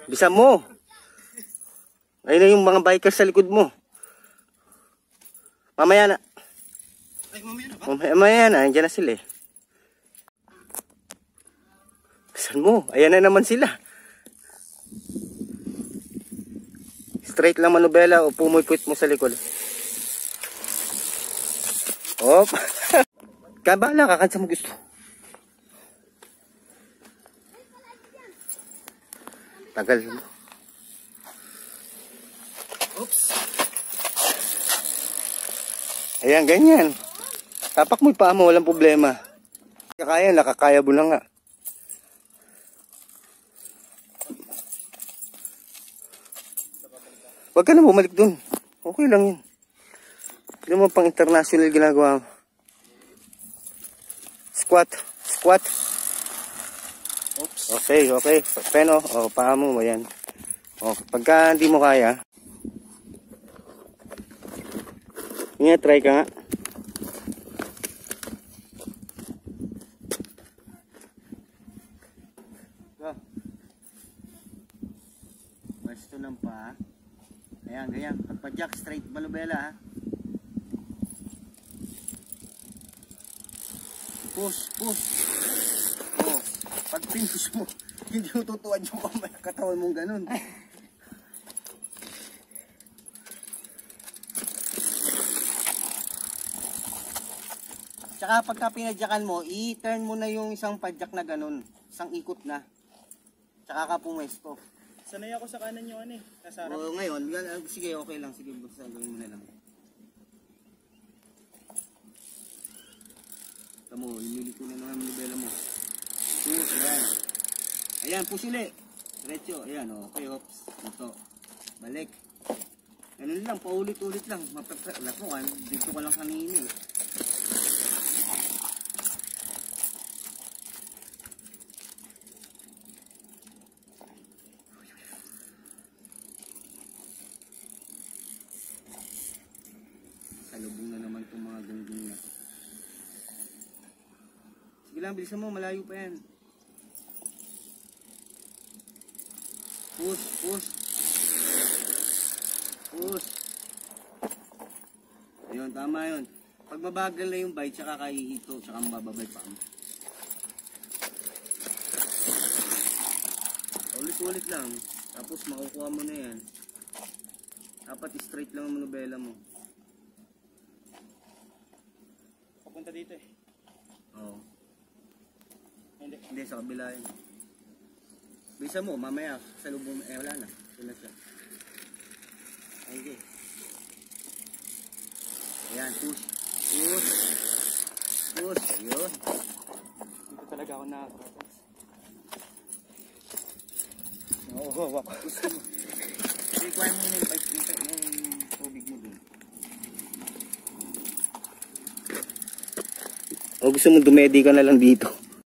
Bisa mo. Ayun na yung mga bikers sa likod mo. Mamaya na. Ay, mamaya na ba? Mamaya na. Andiyan na sila eh. Bisan mo. Ayan na naman sila. Straight lang manubela o pumuipit mo sa likod. Hop. Kabala ka kansa mo gusto. Tagal mo. Oops. Ayan, ganyan. Tapak mo yung paa mo, walang problema. Kakaya, nakakaya mo lang nga. Huwag ka na bumalik dun. Okay lang yun. Hindi mo pang international ginagawa mo. Squat. Squat. Oops. Okay, okay. Pero, paa mo, ayan. Pagka hindi mo kaya, nga, try ka nga. Go. Pwesto lang pa. Ayan, ganyan. Pagpa-jack, straight balubela ha. Push, push. Pag finish mo, hindi mo tutuwad yung katawan mong ganun. Tsaka pagka pinadyakan mo, i-turn mo na yung isang padyak na ganun. Isang ikot na. Tsaka ka pumwesto. Sanay ako sa kanan yung ano eh. Nasa harap. Ngayon, sige, okay lang. Sige, basta gawin mo na lang. Tamo, inili ko na naman yung nobela mo. Push, ayan. Ayan, push uli. Diretso, ayan, okay, oops. Ito. Balik. Ganun lang, paulit-ulit lang. Wala ko, dito ko lang kanina eh. Salubong na naman itong mga gunggong na to. Sige lang, bilisan mo, malayo pa yan. Push, push. Push. Ayun, tama yun. Pag mabagal na yung bite, tsaka kahihito, tsaka mababay pa. Ulit-ulit lang. Tapos makukuha mo na yan. Dapat straight lang ang manubela mo. Papunta dito eh. Oo. Hindi. Hindi, sa kabila yun. Bisa mo, mamaya, sa lubong, wala na. Yun na siya. Okay. Ayan, push. Push. Push. Ayun. Dito talaga ako nakakaratas. Oo, wak. Gusto mo. Require mo yung pipe dito, yung tubig mo dun. O gusto mo dumedi ka na lang dito.